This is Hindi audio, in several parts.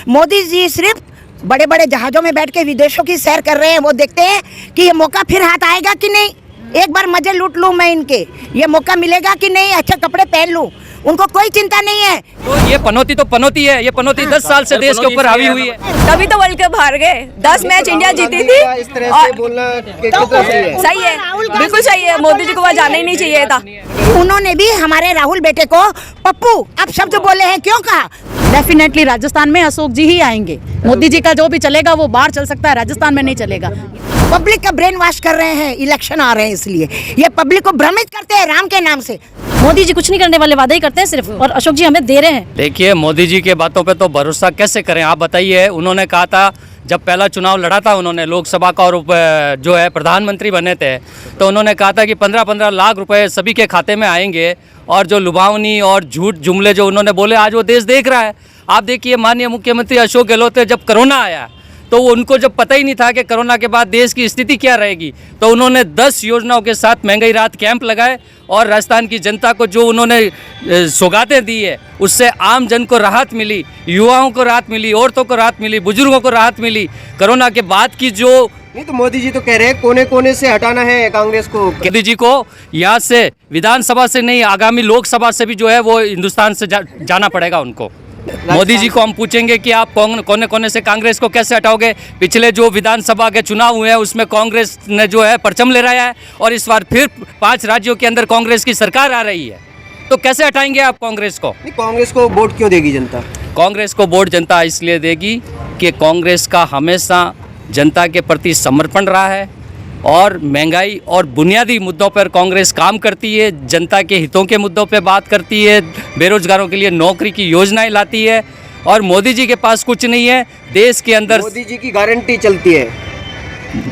मोदी जी सिर्फ बड़े बड़े जहाज़ों में बैठ के विदेशों की सैर कर रहे हैं। वो देखते हैं कि ये मौका फिर हाथ आएगा कि नहीं, एक बार मजे लूट लूँ मैं इनके, ये मौका मिलेगा कि नहीं, अच्छे कपड़े पहन लूँ, उनको कोई चिंता नहीं है। तो ये पनौती है, ये पनौती 10 साल से देश के ऊपर हावी हुई है। तभी तो वर्ल्ड कप हार गए, 10 मैच इंडिया जीती थी। इस तरह से बोलना सही है, बिल्कुल सही है। मोदी जी को वहाँ जाना ही नहीं चाहिए था। उन्होंने भी हमारे राहुल बेटे को पप्पू आप शब्द बोले हैं, क्यों कहा? डेफिनेटली राजस्थान में अशोक जी ही आएंगे। मोदी जी का जो भी चलेगा वो बाहर चल सकता है, राजस्थान में नहीं चलेगा। पब्लिक का ब्रेन वॉश कर रहे हैं, इलेक्शन आ रहे हैं इसलिए ये पब्लिक को भ्रमित करते हैं राम के नाम से। मोदी जी कुछ नहीं करने वाले, वादे ही करते हैं सिर्फ, और अशोक जी हमें दे रहे हैं। देखिए, मोदी जी के बातों पे तो भरोसा कैसे करें, आप बताइए। उन्होंने कहा था, जब पहला चुनाव लड़ा था उन्होंने लोकसभा का और जो है प्रधानमंत्री बने थे, तो उन्होंने कहा था कि 15-15 लाख रुपए सभी के खाते में आएंगे। और जो लुभावनी और झूठ जुमले जो उन्होंने बोले, आज वो देश देख रहा है। आप देखिए, माननीय मुख्यमंत्री अशोक गहलोत जब कोरोना आया तो उनको जब पता ही नहीं था कि कोरोना के बाद देश की स्थिति क्या रहेगी, तो उन्होंने 10 योजनाओं के साथ महंगाई राहत कैंप लगाए और राजस्थान की जनता को जो उन्होंने सौगातें दी है उससे आम जन को राहत मिली, युवाओं को राहत मिली, औरतों को राहत मिली, बुजुर्गों को राहत मिली। कोरोना के बाद की जो नहीं, तो मोदी जी तो कह रहे हैं कोने कोने से हटाना है कांग्रेस को। मोदी जी को यहाँ से विधानसभा से नहीं, आगामी लोकसभा से भी जो है वो हिंदुस्तान से जाना पड़ेगा उनको। मोदी जी को हम पूछेंगे कि आप कोने कोने से कांग्रेस को कैसे हटाओगे। पिछले जो विधानसभा के चुनाव हुए हैं उसमें कांग्रेस ने जो है परचम लहराया है और इस बार फिर 5 राज्यों के अंदर कांग्रेस की सरकार आ रही है, तो कैसे हटाएंगे आप कांग्रेस को? कांग्रेस को वोट क्यों देगी जनता? कांग्रेस को वोट जनता इसलिए देगी कि कांग्रेस का हमेशा जनता के प्रति समर्पण रहा है और महंगाई और बुनियादी मुद्दों पर कांग्रेस काम करती है, जनता के हितों के मुद्दों पर बात करती है, बेरोजगारों के लिए नौकरी की योजनाएं लाती है। और मोदी जी के पास कुछ नहीं है देश के अंदर। मोदी जी की गारंटी चलती है,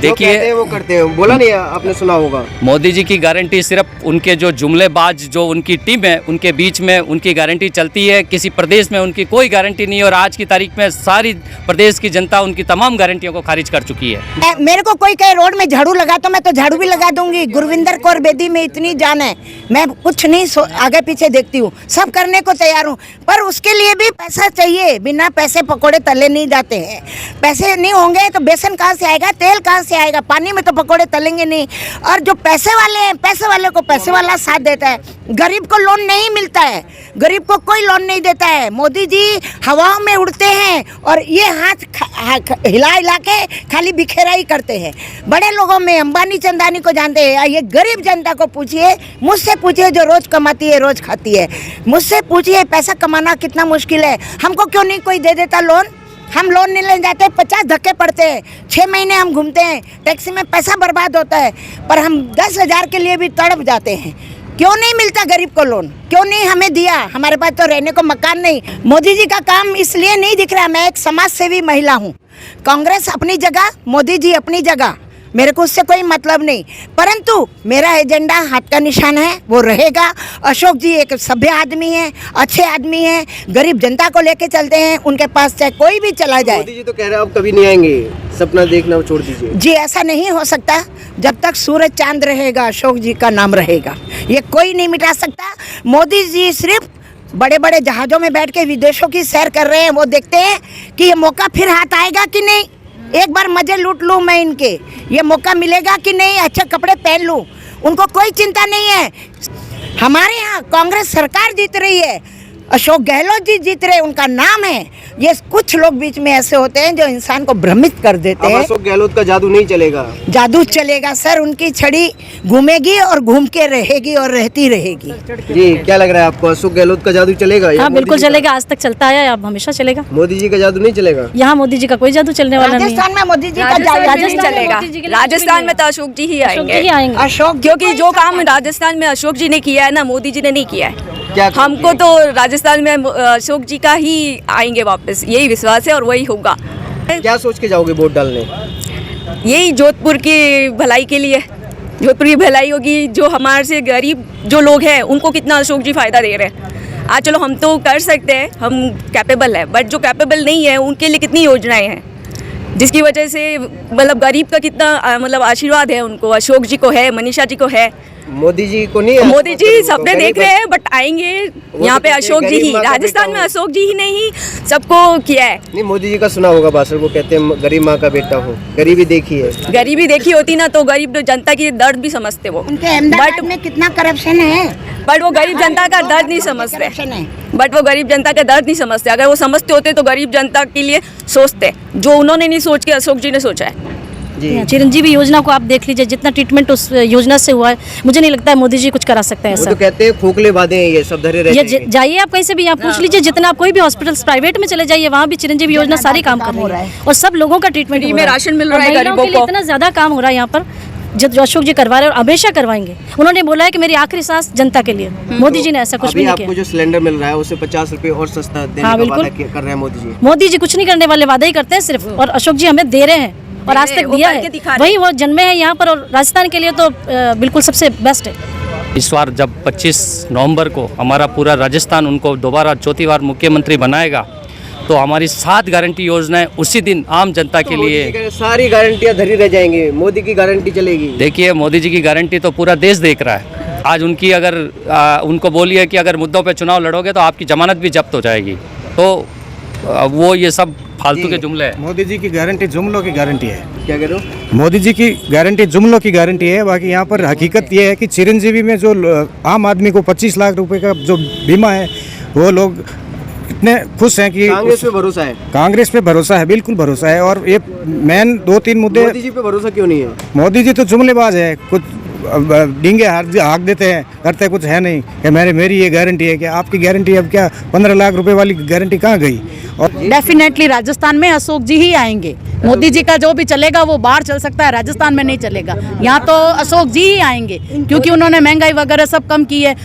देखिए वो करते हैं, बोला नहीं आपने सुना होगा। मोदी जी की गारंटी सिर्फ उनके जो जुमलेबाज जो उनकी टीम है उनके बीच में उनकी गारंटी चलती है, किसी प्रदेश में उनकी कोई गारंटी नहीं है। और आज की तारीख में सारी प्रदेश की जनता उनकी तमाम गारंटियों को खारिज कर चुकी है। मेरे को कोई कहे रोड में झाड़ू लगा तो मैं तो झाड़ू भी लगा दूंगी। गुरविंदर कौर बेदी में इतनी जान है, मैं कुछ नहीं आगे पीछे देखती हूँ, सब करने को तैयार हूँ, पर उसके लिए भी पैसा चाहिए। बिना पैसे पकौड़े तले नहीं जाते हैं। पैसे नहीं होंगे तो बेसन कहाँ से आएगा, तेल कहाँ से आएगा, पानी में तो पकौड़े तलेंगे नहीं। और जो पैसे वाले हैं, पैसे वाले को पैसे वाला साथ देता है, गरीब को लोन नहीं मिलता है, गरीब को कोई लोन नहीं देता है। मोदी जी हवाओं में उड़ते हैं और ये हाथ हिला हिला के खाली बिखेरा ही करते हैं। बड़े लोगों में अंबानी चंदानी को जानते हैं, ये गरीब जनता को पूछिए, मुझसे पूछिए जो रोज कमाती है रोज खाती है, मुझसे पूछिए पैसा कमाना कितना मुश्किल है। हमको क्यों नहीं कोई दे देता लोन? हम लोन नहीं ले जाते, 50 धक्के पड़ते हैं, 6 महीने हम घूमते हैं, टैक्सी में पैसा बर्बाद होता है, पर हम 10,000 के लिए भी तड़प जाते हैं। क्यों नहीं मिलता गरीब को लोन? क्यों नहीं हमें दिया? हमारे पास तो रहने को मकान नहीं। मोदी जी का काम इसलिए नहीं दिख रहा। मैं एक समाज सेवी महिला हूँ, कांग्रेस अपनी जगह, मोदी जी अपनी जगह, मेरे को उससे कोई मतलब नहीं, परंतु मेरा एजेंडा हाथ का निशान है, वो रहेगा। अशोक जी एक सभ्य आदमी है, अच्छे आदमी है, गरीब जनता को लेके चलते हैं, उनके पास चाहे कोई भी चला जाए। मोदी जी तो कह रहे हैं अब कभी नहीं आएंगे, सपना देखना छोड़ दीजिए। जी ऐसा नहीं हो सकता, जब तक सूरज चांद रहेगा अशोक जी का नाम रहेगा, ये कोई नहीं मिटा सकता। मोदी जी सिर्फ बड़े बड़े जहाज़ों में बैठ के विदेशों की सैर कर रहे हैं। वो देखते हैं कि ये मौका फिर हाथ आएगा कि नहीं, एक बार मजे लूट लूँ मैं इनके, ये मौका मिलेगा कि नहीं, अच्छे कपड़े पहन लूँ, उनको कोई चिंता नहीं है। हमारे यहाँ कांग्रेस सरकार जीत रही है, अशोक गहलोत जी जीत रहे, उनका नाम है। ये कुछ लोग बीच में ऐसे होते हैं जो इंसान को भ्रमित कर देते हैं। अशोक गहलोत का जादू नहीं चलेगा? जादू चलेगा सर, उनकी छड़ी घूमेगी और घूम के रहेगी और रहती रहेगी। जी क्या लग रहा है आपको, अशोक गहलोत का जादू चलेगा? हाँ बिल्कुल चलेगा, आज तक चलता है, अब हमेशा चलेगा। मोदी जी का जादू नहीं चलेगा? यहाँ मोदी जी का कोई जादू चलने वाला नहीं। राजस्थान में मोदी जी का चलेगा, राजस्थान में तो अशोक जी ही आएंगे। अशोक, क्योंकि जो काम राजस्थान में अशोक जी ने किया है ना, मोदी जी ने नहीं किया है। हमको तो राजस्थान में अशोक जी का ही आएंगे वापस, यही विश्वास है और वही होगा। क्या सोच के जाओगे वोट डालने? यही जोधपुर की भलाई के लिए, जोधपुर की भलाई होगी। जो हमारे से गरीब जो लोग हैं उनको कितना अशोक जी फायदा दे रहे हैं। आज चलो हम तो कर सकते हैं, हम कैपेबल है, बट जो कैपेबल नहीं है उनके लिए कितनी योजनाएं हैं, जिसकी वजह से मतलब गरीब का कितना मतलब आशीर्वाद है उनको, अशोक जी को है, मनीषा जी को है। मोदी जी को नहीं है? मोदी जी मतलब सबने गरीब देख रहे हैं, बट आएंगे यहाँ पे कहते हैं अशोक जी गरीब ही, माँ का राजस्थान बेटा में हूँ। अशोक जी ही नहीं सबको किया है। नहीं, मोदी जी का सुना होगा भाषण, वो कहते हैं गरीब माँ का बेटा हूँ, गरीबी देखी है। गरीबी देखी होती ना तो गरीब जनता की दर्द भी समझते वो, उनके अहमदाबाद में कितना करप्शन है, बट वो गरीब जनता का दर्द नहीं समझते। करप्शन है। बट वो गरीब जनता का दर्द नहीं समझते। अगर वो समझते होते तो गरीब जनता के लिए सोचते, जो उन्होंने नहीं सोच के अशोक जी ने सोचा है। जी, चिरंजीवी योजना को आप देख लीजिए, जितना ट्रीटमेंट उस योजना से हुआ है, मुझे नहीं लगता है मोदी जी कुछ करा सकते हैं वो ऐसा। तो कहते हैं खोखले वादे हैं, ये सब धरे रहते हैं। जाइए आप कहीं से भी, यहाँ पूछ लीजिए, जितना आप कोई भी हॉस्पिटल प्राइवेट में चले जाइए, वहाँ भी चिरंजीवी योजना सारी काम कर रही है और सब लोगों का ट्रीटमेंट फ्री में राशन मिल रहा है गरीबों को। इतना ज्यादा काम हो रहा है यहाँ पर, जो अशोक जी करवा रहे हैं और हमेशा करवाएंगे। उन्होंने बोला है कि मेरी आखिरी सांस जनता के लिए। मोदी जी ने ऐसा कुछ अभी भी नहीं आपको किया। जो सिलेंडर मिल रहा है उसे 50 रुपए और सस्ता देने हाँ, का बिल्कुल। वादा कर रहे हैं मोदी जी। मोदी जी कुछ नहीं करने वाले, वादा ही करते हैं सिर्फ, और अशोक जी हमें दे रहे हैं और आज तक वो दिया करके है। दिखा रहे वही वो जन्मे हैं यहाँ पर, और राजस्थान के लिए तो बिल्कुल सबसे बेस्ट है। इस बार जब 25 नवंबर को हमारा पूरा राजस्थान उनको दोबारा चौथी बार मुख्यमंत्री बनाएगा, तो हमारी 7 गारंटी योजनाएं उसी दिन आम जनता के मोदी जी लिए। कह रहे हैं, सारी गारंटियां धरी रह जाएंगी, मोदी की गारंटी चलेगी। देखिए, मोदी जी की गारंटी तो पूरा देश देख रहा है। आज उनकी अगर उनको बोलिए कि अगर मुद्दों पे चुनाव लड़ोगे तो आपकी जमानत भी जब्त हो जाएगी, तो वो ये सब फालतू के जुमले हैं। मोदी जी की गारंटी जुमलों की गारंटी है। क्या कह रहे हो? मोदी जी की गारंटी जुमलों की गारंटी है। बाकी यहाँ पर हकीकत ये है कि चिरंजीवी में जो आम आदमी को 25 लाख रुपए का जो बीमा है, वो लोग इतने खुश हैं कि कांग्रेस पे भरोसा है? कांग्रेस पे भरोसा है, बिल्कुल भरोसा है। और ये मेन 2-3 मुद्दे। मोदी जी पे भरोसा क्यों नहीं है? मोदी जी तो जुमलेबाज है, कुछ डींगे हाँक देते हैं, करते कुछ है नहीं कि मेरी ये गारंटी है। कि आपकी गारंटी अब क्या 15 लाख रुपए वाली गारंटी कहाँ गई? और डेफिनेटली राजस्थान में अशोक जी ही आएंगे। मोदी जी का जो भी चलेगा वो बाहर चल सकता है, राजस्थान में नहीं चलेगा। यहाँ तो अशोक जी ही आएंगे, क्योंकि उन्होंने महंगाई वगैरह सब कम की है।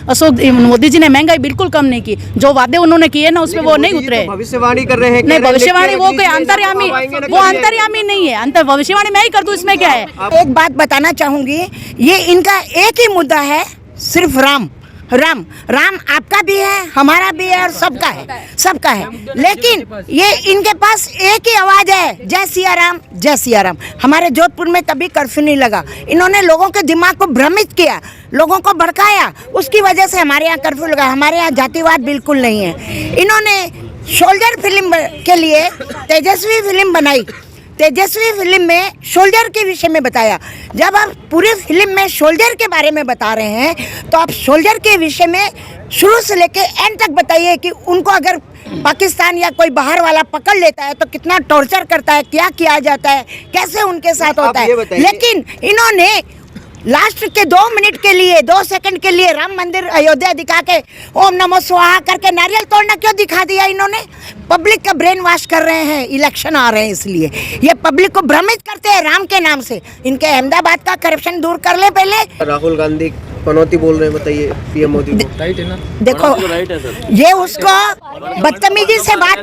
मोदी जी ने महंगाई बिल्कुल कम नहीं की। जो वादे उन्होंने किए ना उसमें वो नहीं मोदी जी उतरे। तो भविष्यवाणी कर रहे हैं। नहीं, भविष्यवाणी वो कोई अंतर्यामी, अंतर्यामी, वो अंतर्यामी नहीं है। भविष्यवाणी मैं ही कर दूं, इसमें क्या है? एक बात बताना चाहूंगी, ये इनका एक ही मुद्दा है, सिर्फ राम राम राम। आपका भी है, हमारा भी है, और सबका है, सबका है। लेकिन ये इनके पास एक ही आवाज है, जय सिया राम, जय सिया राम। हमारे जोधपुर में कभी कर्फ्यू नहीं लगा। इन्होंने लोगों के दिमाग को भ्रमित किया, लोगों को भड़काया, उसकी वजह से हमारे यहाँ कर्फ्यू लगा। हमारे यहाँ जातिवाद बिल्कुल नहीं है। इन्होंने सोल्जर फिल्म के लिए तेजस्वी फिल्म बनाई। तेजस्वी फिल्म में सोल्जर के विषय में बताया। जब आप पूरे फिल्म में सोल्जर के बारे में बता रहे हैं, तो आप सोल्जर के विषय में शुरू से लेके एंड तक बताइए कि उनको अगर पाकिस्तान या कोई बाहर वाला पकड़ लेता है तो कितना टॉर्चर करता है, क्या किया जाता है, कैसे उनके साथ होता है। लेकिन इन्होंने लास्ट के 2 मिनट के लिए, 2 सेकंड के लिए राम मंदिर अयोध्या दिखा के ओम नमो स्वाहा करके नारियल तोड़ना क्यों दिखा दिया? इन्होंने पब्लिक का ब्रेन वॉश कर रहे हैं, इलेक्शन आ रहे हैं इसलिए। ये पब्लिक को भ्रमित करते हैं राम के नाम से। इनके अहमदाबाद का करप्शन दूर कर ले पहले। राहुल गांधी पनौती बोल रहे हैं, बताइए पीएम मोदी को। देखो, ये उसको बदतमीजी से बात,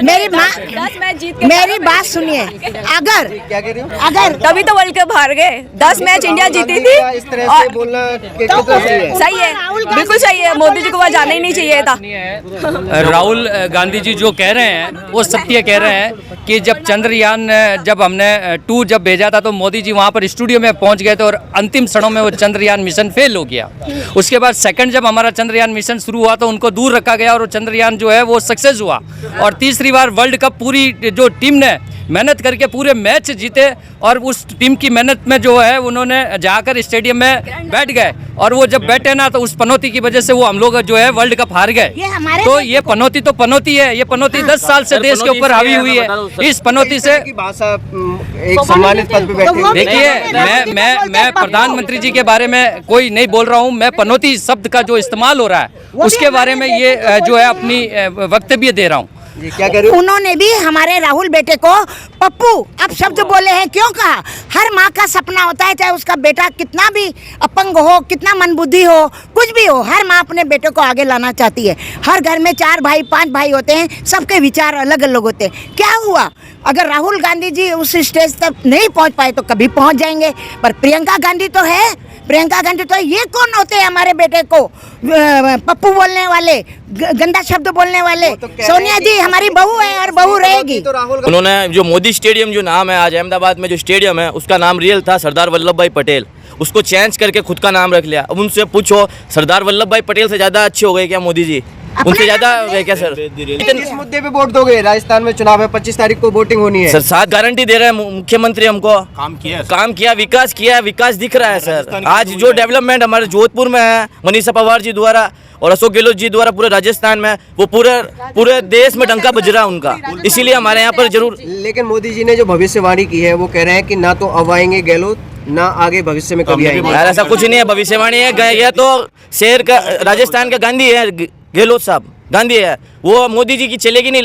मेरी बात सुनिए। अगर क्या कह रही हो? अगर तभी तो वर्ल्ड कप हार गए। 10 मैच इंडिया जीती थी। इस तरह से बोलना कितना सही है? सही है, बिल्कुल सही है। मोदी जी को वहाँ जाना ही नहीं चाहिए था। राहुल गांधी जी जो कह रहे हैं वो सत्य कह रहे हैं कि जब चंद्रयान, जब हमने 2 जब भेजा था तो मोदी जी वहाँ पर स्टूडियो में पहुँच गए थे और अंतिम क्षणों में वो चंद्रयान मिशन फेल हो गया। उसके बाद सेकंड जब हमारा चंद्रयान मिशन शुरू हुआ तो उनको दूर रखा गया और वो चंद्रयान जो है वो सक्सेस हुआ। और तीसरी बार वर्ल्ड कप पूरी जो टीम ने मेहनत करके पूरे मैच जीते, और उस टीम की मेहनत में जो है उन्होंने जाकर स्टेडियम में बैठ गए, और वो जब बैठे ना तो उस पनौती की वजह से वो हम लोग जो है वर्ल्ड कप हार गए। तो ये पनौती तो पनौती है। ये पनौती 10 साल से देश के ऊपर हावी हुई है। इस पनौती से की भाषा एक सम्मानित पद पे बैठे हैं। देखिए, मैं प्रधानमंत्री जी के बारे में कोई नहीं बोल रहा हूँ। मैं पनौती शब्द का जो इस्तेमाल हो रहा है उसके बारे में ये जो है अपनी वक्तव्य दे रहा हूँ। जी, क्या कह रहे हो? उन्होंने भी हमारे राहुल बेटे को पप्पू अब शब्द बोले हैं। क्यों कहा? हर माँ का सपना होता है, चाहे उसका बेटा कितना भी अपंग हो, कितना मंदबुद्धि हो, कुछ भी हो, हर माँ अपने बेटे को आगे लाना चाहती है। हर घर में 4 भाई 5 भाई होते हैं, सबके विचार अलग अलग होते हैं। क्या हुआ? अगर राहुल गांधी जी उस स्टेज तक नहीं पहुंच पाए तो कभी पहुंच जाएंगे। पर प्रियंका गांधी तो है, प्रियंका गांधी तो ये कौन होते हैं हमारे बेटे को पप्पू बोलने वाले, गंदा शब्द बोलने वाले? सोनिया जी हमारी बहू है और बहू रहेगी। तो राहुल उन्होंने जो मोदी स्टेडियम जो नाम है, आज अहमदाबाद में जो स्टेडियम है उसका नाम रियल था सरदार वल्लभ भाई पटेल। उसको चेंज करके खुद का नाम रख लिया। अब उनसे पूछो सरदार वल्लभ भाई पटेल से ज़्यादा अच्छे हो गए क्या मोदी जी? उनसे ज़्यादा हो गए क्या सर? किस मुद्दे पे वोट दोगे? राजस्थान में चुनाव है, 25 तारीख को वोटिंग होनी है। सर 7 गारंटी दे रहे हैं मुख्यमंत्री हमको। काम किया, विकास किया, विकास दिख रहा है सर। आज जो डेवलपमेंट हमारे जोधपुर में है मनीषा पवार जी द्वारा और अशोक गहलोत जी द्वारा पूरे राजस्थान में, वो पूरे देश में डंका बज रहा है उनका। इसीलिए हमारे यहाँ पर जरूर। लेकिन मोदी जी ने जो भविष्यवाणी की है वो कह रहे हैं कि ना तो अब आएंगे गहलोत, ना आगे भविष्य में कभी आएंगे। यार ऐसा कुछ नहीं है, भविष्यवाणी है। ये तो शेर का राजस्थान का गांधी है, गहलोत साहब गांधी है। वो मोदी जी की चलेगी नहीं।